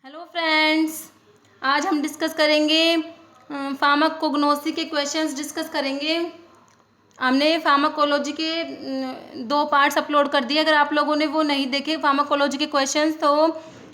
Hello friends, आज हम discuss करेंगे फार्माकोग्नोसी के क्वेश्चंस डिस्कस करेंगे। हमने फार्माकोलॉजी के दो पार्ट्स अपलोड कर दिए। अगर आप लोगों ने वो नहीं देखे फार्माकोलॉजी के क्वेश्चंस तो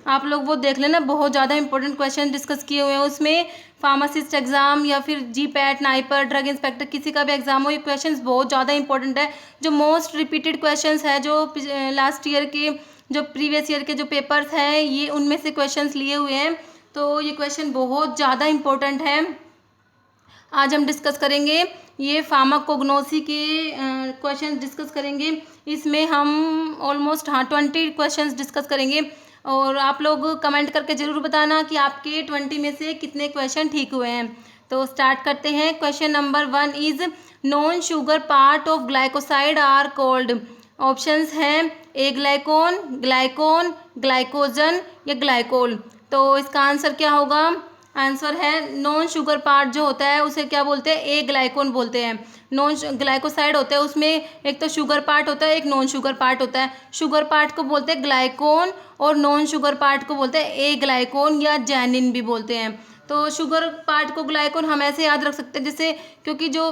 आप लोग वो देख लेना। बहुत ज़्यादा इंपॉर्टेंट क्वेश्चन डिस्कस किए हुए हैं उसमें। फार्मासिस्ट एग्जाम या फिर जीपैट, नाइपर, ड्रग इंस्पेक्टर, किसी का भी एग्जाम हो, ये क्वेश्चंस बहुत ज़्यादा इंपॉर्टेंट है। जो मोस्ट रिपीटेड क्वेश्चंस है, जो लास्ट ईयर के, जो प्रीवियस ईयर के जो पेपर्स हैं, ये उनमें से क्वेश्चंस लिए हुए हैं। तो ये क्वेश्चन बहुत ज़्यादा इंपॉर्टेंट है। आज हम डिस्कस करेंगे ये फार्माकोग्नोसी के क्वेश्चन डिस्कस करेंगे। इसमें हम ऑलमोस्ट 20 क्वेश्चंस डिस्कस करेंगे और आप लोग कमेंट करके ज़रूर बताना कि आपके 20 में से कितने क्वेश्चन ठीक हुए हैं। तो स्टार्ट करते हैं। Question number 1 is non sugar part of glycoside are called. Options हैं ए ग्लाइकोन, ग्लाइकोन, ग्लाइकोजन या ग्लाइकोल। तो इसका आंसर क्या होगा? आंसर है नॉन शुगर पार्ट जो होता है उसे क्या बोलते हैं? ए ग्लाइकोन बोलते हैं। नॉन ग्लाइकोसाइड होता है उसमें एक तो शुगर पार्ट होता है, एक नॉन शुगर पार्ट होता है। शुगर पार्ट को बोलते हैं ग्लाइकोन और नॉन शुगर पार्ट को बोलते हैं ए ग्लाइकोन या जैनिन भी बोलते हैं। तो शुगर पार्ट को ग्लाइकोन हम ऐसे याद रख सकते हैं जैसे, क्योंकि जो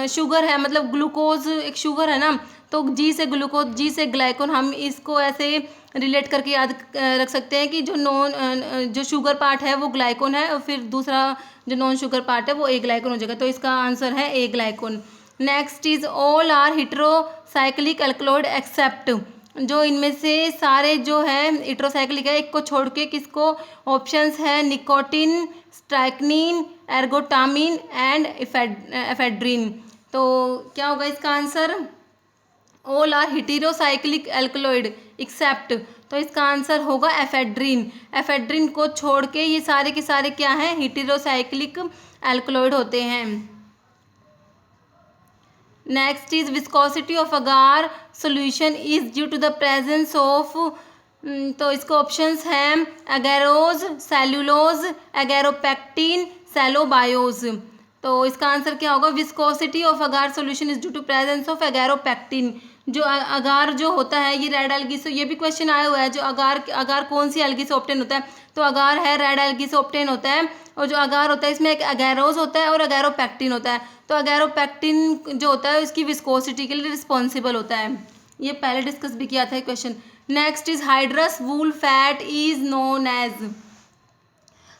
शुगर है मतलब ग्लूकोज एक शुगर है ना, तो जी से ग्लूकोज, जी से ग्लाइकोन, हम इसको ऐसे रिलेट करके याद रख सकते हैं कि जो शुगर पार्ट है वो ग्लाइकोन है और फिर दूसरा जो नॉन शुगर पार्ट है वो ए ग्लाइकोन हो जाएगा। तो इसका आंसर है aglycone. Next is all are heterocyclic alkaloid except. जो इनमें से सारे जो है हिट्रोसाइक्लिक है, एक को छोड़ के किसको? ऑप्शंस है nicotine, strychnine, ergotamine and ephedrine. तो क्या होगा इसका answer? All are heterocyclic alkaloid except. तो इसका आंसर होगा एफेड्रिन। एफेड्रिन को छोड़ के ये सारे के सारे क्या हैं? हिटेरोसाइक्लिक एल्कलॉइड होते हैं। Next is viscosity of agar solution is due to the presence of. तो इसको ऑप्शंस हैं एगेरोज, सेल्यूलोज, एगेरोपेक्टिन, सेलोबायोज। तो इसका आंसर क्या होगा? Viscosity of agar solution is due to presence of agaropectin. जो अगार जो होता है ये रेड एल्गी से, ये भी क्वेश्चन आया हुआ है, जो अगार कौन सी एल्गी से ऑब्टेन होता है? तो अगार है रेड एल्गी से ऑब्टेन होता है। और जो अगार होता है इसमें एक एगेरोज होता है और एगेरोपेक्टिन होता है। तो एगेरोपेक्टिन जो होता है उसकी विस्कोसिटी के लिए रिस्पॉन्सिबल होता है। ये पहले डिस्कस भी किया था ये question. Next is hydrous wool fat is known as.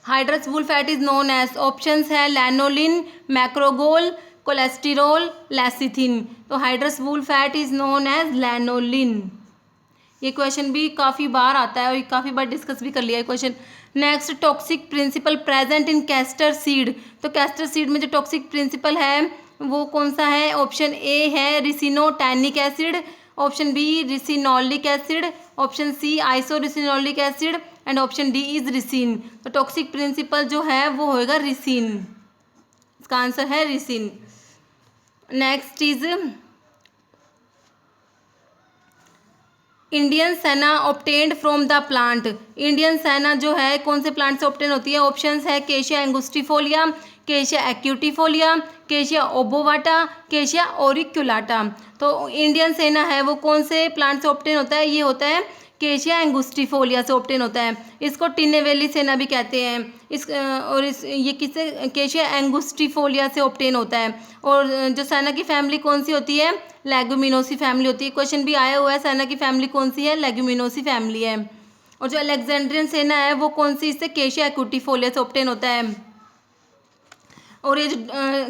Hydrous wool fat is known as. Options है लैनोलिन, मैक्रोगोल, कोलेस्टेरोल, लेसिथिन। तो hydrous wool fat is known as lanolin. ये क्वेश्चन भी काफ़ी बार आता है और काफ़ी बार डिस्कस भी कर लिया है question. Next, toxic principle present in castor seed. तो कैस्टर सीड में जो टॉक्सिक प्रिंसिपल है वो कौन सा है? ऑप्शन ए है ricinotannic acid, option B ricinoleic acid, option C isoricinoleic acid and option D is ricin. तो टॉक्सिक प्रिंसिपल जो है वो होएगा रिसिन। इसका आंसर है ricin. Next is Indian senna obtained from the plant. Indian senna जो है कौन से प्लांट से ऑब्टेन होती है? ऑप्शंस है केशिया एंगुस्टिफोलिया, केशिया एक्यूटिफोलिया, केशिया ओबोवाटा, केशिया ओरिक्युलाटा। तो इंडियन सेना है वो कौन से प्लांट से ऑब्टेन होता है? ये होता है केशिया एंगुस्टिफोलिया से ऑब्टेन होता है। इसको टिनेवेली सेना भी कहते हैं। ये किससे? केशिया एंगुस्टिफोलिया से ऑब्टेन होता है। और जो सेना की फैमिली कौन सी होती है? लेगुमिनोसी फैमिली होती है। क्वेश्चन भी आया हुआ है, सेना की फैमिली कौन सी है? लेगुमिनोसी फैमिली है। और जो अलेक्जेंड्रियन सेना है वो कौन सी? इससे केशिया एक्यूटिफोलिया से ऑब्टेन होता है। और ये जो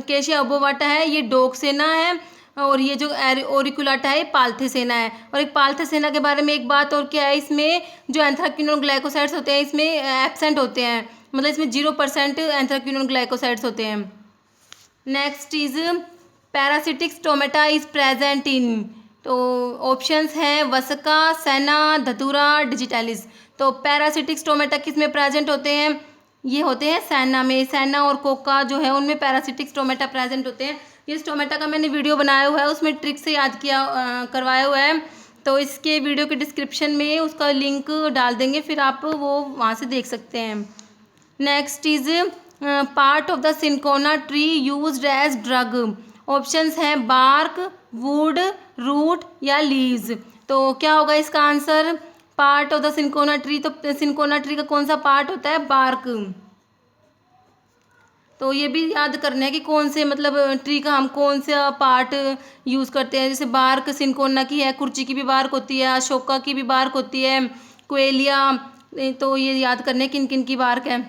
केशिया ओबोवाटा है ये डोग सेना है और ये जो ओरिकुलाटा है ये पाल्थे सेना है। और एक पाल्थे सेना के बारे में एक बात और क्या है, इसमें जो एंथ्राक्विनोन ग्लाइकोसाइड्स होते हैं इसमें एब्सेंट होते हैं, मतलब इसमें 0% एंथ्राक्विनोन ग्लाइकोसाइड्स होते हैं। Next is parasitic stomata is present इन। तो ऑप्शंस हैं वसका, सेना, धतूरा, डिजिटलिस। तो पैरासिटिक स्टोमेटा किस में प्रेजेंट होते हैं? ये होते हैं सेना में। सेना और कोका जो है उनमें पैरासिटिक स्टोमेटा प्रेजेंट होते हैं। ये स्टोमेटा का मैंने वीडियो बनाया हुआ है, उसमें ट्रिक से याद किया करवाया हुआ है। तो इसके वीडियो के डिस्क्रिप्शन में उसका लिंक डाल देंगे, फिर आप वो वहाँ से देख सकते हैं। Next is part of the cinchona tree used as drug. Options हैं बार्क, वुड, रूट या लीव्स। तो क्या होगा इसका answer? Part of the cinchona tree, तो सिंकोना ट्री का कौन सा पार्ट होता है? बार्क। तो ये भी याद करना है कि कौन से मतलब ट्री का हम कौन सा पार्ट यूज़ करते हैं। जैसे बार्क सिंकोना की है, कुर्ची की भी बार्क होती है, अशोका की भी बार्क होती है, कोएलिया, तो ये याद करने किन किन की बार्क है।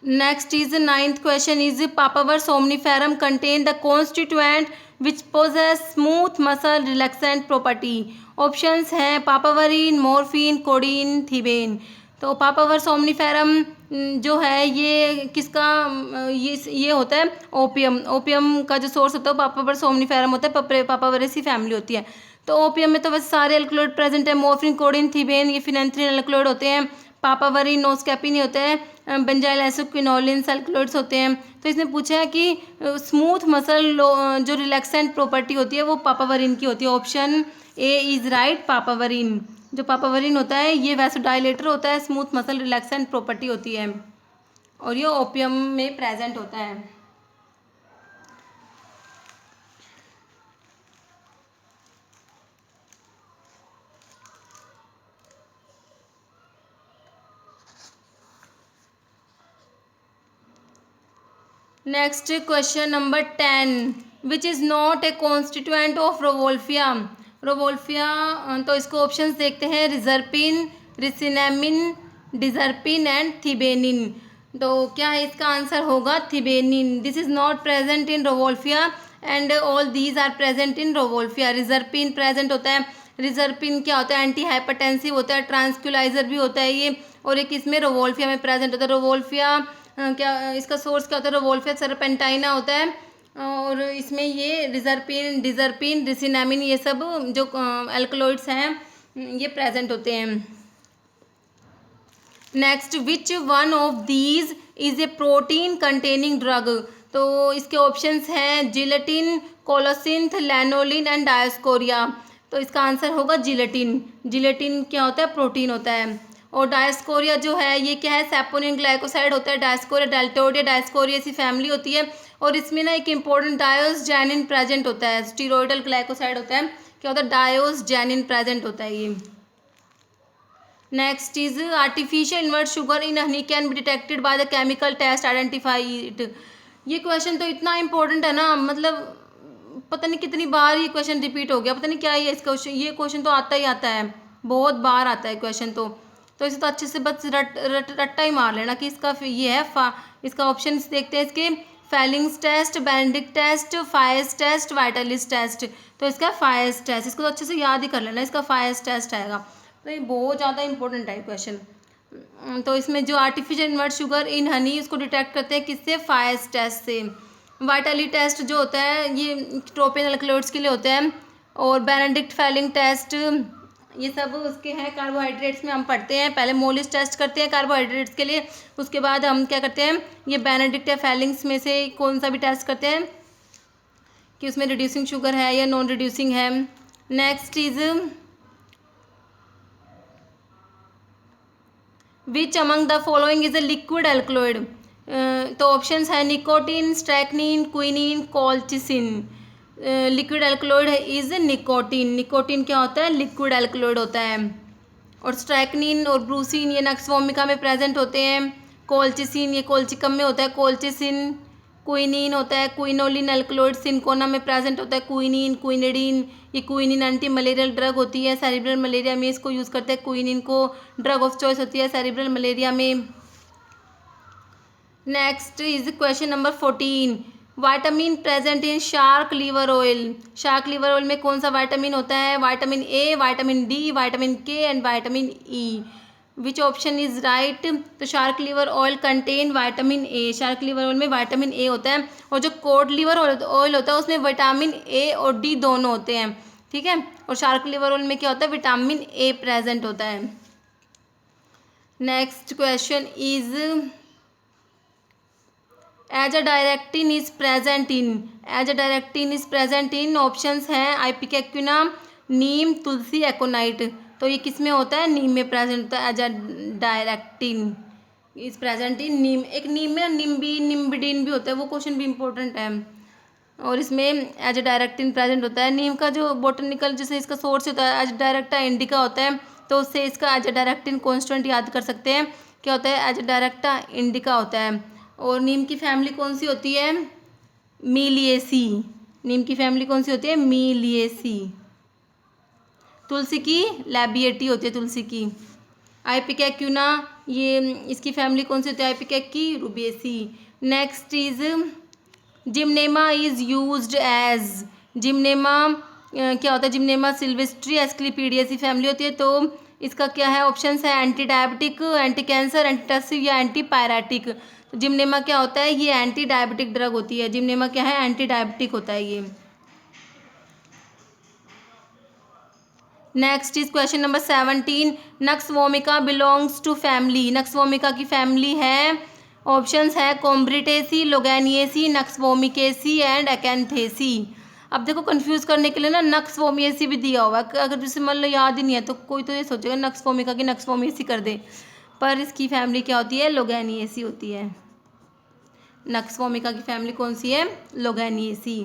Next is 9th question is papaver somniferum contain the constituent which possess smooth muscle relaxant property. Options हैं पापावरीन, मॉर्फिन, कोडीन, थीबेन। तो पापावर सोमनीफेरम जो है ये किसका ये होता है ओपियम। ओपियम का जो सोर्स होता है पापावर सोमनीफेरम होता है, पापावरेसी फैमिली होती है। तो ओपियम में तो वैसे सारे एल्कलॉइड प्रेजेंट है, मॉर्फिन, कोडीन, थीबेन ये फिनेंथ्रीन एल्कलॉइड होते हैं। पापावरीन नोस्कैपिन होते हैं, बेंजाइल एसिक्विनोलिन एल्कलॉइड्स होते हैं। तो इसने पूछा है कि स्मूथ मसल जो रिलैक्सेंट प्रॉपर्टी होती है वो पापावरीन की होती है। Option A is right, papaverine. जो पापावरीन होता है ये वैसोडाइलेटर होता है, स्मूथ मसल रिलैक्सेंट प्रॉपर्टी होती है और ये ओपियम में प्रेजेंट होता है। Next question number 10 which is not a constituent of rauvolfia. Rauvolfia तो इसको ऑप्शंस देखते हैं, रिजर्पिन, रिसिनेमिन, डिजर्पिन एंड थिबेनिन। तो क्या है इसका आंसर होगा? Thebenine. This is not present in rauwolfia and all these are present in rauwolfia. Reserpine present होता है। रिजर्पिन क्या होता है? एंटी हाइपरटेंसिव होता है, ट्रांसक्यूलाइजर भी होता है ये, और एक इसमें रोवोल्फिया में प्रेजेंट होता है। रोवोल्फिया क्या इसका सोर्स क्या होता है? रोवोल्फिया सरपेंटाइना होता है और इसमें ये रिजर्पिन, डिजर्पिन, रिसिनामिन ये सब जो एल्कलॉइड्स हैं ये प्रेजेंट होते हैं। Next which one of these is a protein containing drug. तो इसके ऑप्शंस हैं gelatin, colocynth, lanolin and Dioscorea. तो इसका आंसर होगा जिलेटिन। जिलेटिन क्या होता है? प्रोटीन होता है। और डायस्कोरिया जो है ये क्या है? सैपोनिन ग्लाइकोसाइड होता है। डायस्कोरिया डेल्टोडिया डायस्कोरिया ऐसी फैमिली होती है और इसमें ना एक इंपॉर्टेंट डायोसजेनिन प्रेजेंट होता है। स्टीरोइडल ग्लाइकोसाइड होता है, क्या होता है? डायोसजेनिन प्रेजेंट होता है ये। Next is artificial invert sugar in honey can be detected by the chemical test identified. ये क्वेश्चन तो इतना इंपॉर्टेंट है ना, मतलब पता नहीं कितनी बार ये क्वेश्चन रिपीट हो गया, पता नहीं क्या ही है इस क्वेश्चन। ये क्वेश्चन तो आता ही आता है, बहुत बार आता है क्वेश्चन। तो इसे तो अच्छे से बस रट्टा ही मार लेना कि इसका ये है इसका ऑप्शन देखते हैं इसके, Fehling's test, Benedict test, Fiehe's test, Vitali's test. तो इसका फायर्स टेस्ट, इसको तो अच्छे से याद ही कर लेना, इसका फायर्स टेस्ट आएगा। तो ये बहुत ज़्यादा इंपॉर्टेंट है क्वेश्चन। तो इसमें जो artificial invert sugar in Honey उसको डिटेक्ट करते हैं किससे? फायर्स टेस्ट से। वाइटालिटी टेस्ट जो होता है ये ट्रोपिन एल्कलॉइड्स के लिए होता है और बेनेडिक्ट फेलिंग टेस्ट ये सब उसके हैं कार्बोहाइड्रेट्स में हम पढ़ते हैं। पहले मोलिस टेस्ट करते हैं कार्बोहाइड्रेट्स के लिए, उसके बाद हम क्या करते हैं ये बेनेडिक्ट या फेलिंग्स में से कौन सा भी टेस्ट करते हैं कि उसमें रिड्यूसिंग शुगर है या नॉन रिड्यूसिंग है। Next is which among the following is a liquid alkaloid. तो ऑप्शंस है nicotine, strychnine, quinine, colchicine. Liquid alkaloid is nicotine. Nicotine क्या होता है? लिक्विड एल्कलॉइड होता है। और स्ट्रैक्निन और ब्रूसिन ये नक्स वोमिका में प्रेजेंट होते हैं। कोल्चिसिन ये कोल्चिकम में होता है, कोल्चिसिन। क्विनिन होता है, क्विनोलिन एल्कलॉइड सिंकोना में प्रेजेंट होता है। क्विनिन, क्विनिडीन ये क्विनिन एंटी मलेरियल ड्रग होती है, सेरिब्रल मलेरिया में इसको यूज़ करते हैं। क्विनिन को ड्रग ऑफ चॉइस होती है सेरिब्रल मलेरिया में। Next is question number 14 vitamin present in shark liver oil. Shark liver oil में कौन सा वाइटामिन होता है? Vitamin A, vitamin D, vitamin K and vitamin E. Which option is right? तो shark liver oil contain vitamin A. Shark liver oil में vitamin A होता है और जो कोड लीवर ऑयल होता है उसमें विटामिन ए और डी दोनों होते हैं, ठीक है। और शार्क लीवर ऑयल में क्या होता है? विटामिन ए प्रेजेंट होता है। Next question is azadirachtin is present in. Azadirachtin is present in options हैं आइपिकेक्विना, नीम, तुलसी, एकोनाइट। तो ये किस में होता है? नीम में प्रेजेंट होता है। Azadirachtin is present in neem. एक नीम में निम्बिन, निम्बिडिन भी होता है, वो क्वेश्चन भी इंपॉर्टेंट है। और इसमें एज ए डायरेक्टिन प्रेजेंट होता है। नीम का जो बोटनिकल जैसे इसका सोर्स होता है एज डायरेक्टा इंडिका होता है, तो उससे इसका एज ए डायरेक्टिन कॉन्स्टेंट याद कर सकते हैं, क्या होता है, एज ए डायरेक्टा इंडिका होता है। और नीम की फैमिली कौन सी होती है, मीलिएसी। नीम की फैमिली कौन सी होती है, मीलिएसी। तुलसी की लैबिएटी होती है, तुलसी की। आइपिकैक्यूना, ये इसकी फैमिली कौन सी होती है, आइपिकैक की Rubiaceae. Next is gymnema is used as, gymnema क्या होता है, जिमनेमा सिल्वेस्ट्री एस्क्लिपीडियसी फैमिली होती है, तो इसका क्या है, ऑप्शंस है anti diabetic, anti cancer, antitussive या एंटी पायरेटिक। तो जिमनेमा क्या होता है, ये एंटी डायबिटिक ड्रग होती है। जिमनेमा क्या है, एंटी डायबिटिक होता है ये। Next is question number 17, nux vomica belongs to family. Nux vomica की फैमिली है, ऑप्शंस है कोम्ब्रिटेसी, लोगैनिएसी, नक्स वोमिकेसी एंड एकैंथेसी। अब देखो कंफ्यूज करने के लिए ना नक्स वोमिएसी भी दिया हुआ है, अगर जैसे मान लो याद ही नहीं है तो कोई तो ये सोचेगा नक्स वोमिका की नक्स वोमिएसी कर दे, पर इसकी फैमिली क्या होती है, लोगैनिएसी होती है। नक्स वोमिका की फैमिली कौन सी है, Loganiaceae.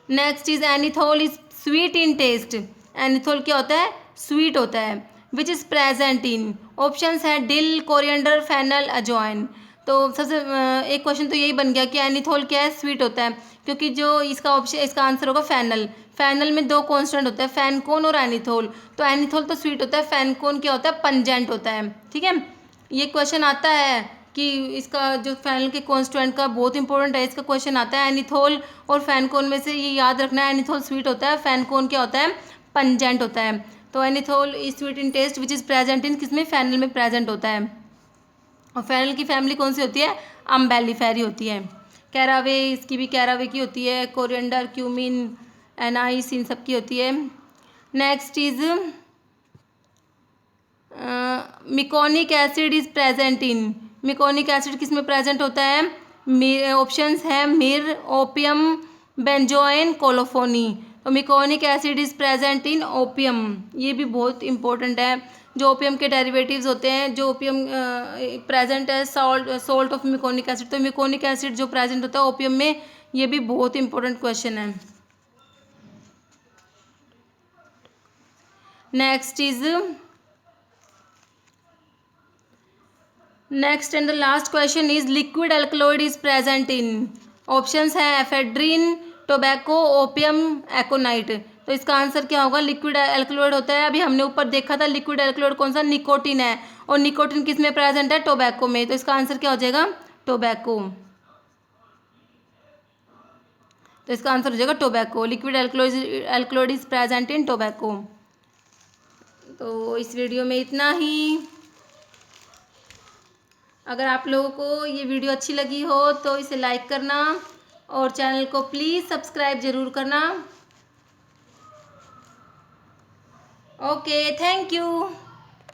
Next is anethole is sweet in taste. Anethole क्या होता है, स्वीट होता है। Which is present in, options है डिल, कोरिएंडर, फेनल, अजवाइन। तो सबसे एक क्वेश्चन तो यही बन गया कि एनिथोल क्या है, स्वीट होता है, क्योंकि जो इसका ऑप्शन, इसका आंसर होगा फेनल। फेनल में दो कॉन्स्टेंट होता है, फैनकोन और एनिथोल, तो एनिथोल तो स्वीट होता है, फैनकोन क्या होता है, पंजेंट होता है। ठीक है, ये क्वेश्चन आता है कि इसका जो फेनल के कॉन्स्टेंट का बहुत इंपॉर्टेंट है, इसका क्वेश्चन आता है एनिथोल और फैनकोन में से ये याद रखना है, एनिथोल स्वीट होता है, फैनकोन क्या होता है, पंजेंट होता है। तो anethole is sweet in taste which is present in, किसमें, फेनल में प्रेजेंट होता है। और फेनल की फैमिली कौन सी होती है, अम्बेलिफेरी होती है। कैरावे, इसकी भी कैरावे की होती है, कोरिएंडर, क्यूमिन, एनाइस, इन सब की होती है। Next is meconic acid is present in. Meconic acid किस में प्रेजेंट होता है, ऑप्शंस है मिर, ओपियम, बेंजोइन, कोलोफोनी। तो meconic acid is present in opium, ये भी बहुत इंपॉर्टेंट है। जो ओपियम के डेरिवेटिव्स होते हैं, जो ओपियम प्रेजेंट है, सॉल्ट ऑफ मिकोनिक एसिड, तो मिकोनिक एसिड जो प्रेजेंट होता है ओपियम में, ये भी बहुत इंपॉर्टेंट क्वेश्चन है। Next is next and the last question is liquid alkaloid is present in. Options है एफेड्रिन, टोबैको, ओपियम, एकोनाइट। तो इसका आंसर क्या होगा, लिक्विड अल्कलॉइड होता है। अभी हमने ऊपर देखा था लिक्विड अल्कलॉइड कौन सा, निकोटिन है, और निकोटिन किस में प्रेजेंट है, टोबैको में। तो इसका आंसर क्या हो जाएगा, टोबैको। तो इसका आंसर हो जाएगा tobacco, liquid alkaloid is present in tobacco. तो इस वीडियो में इतना ही। अगर आप लोगों को ये वीडियो अच्छी लगी हो तो इसे लाइक करना और चैनल को प्लीज़ सब्सक्राइब ज़रूर करना। Okay, thank you.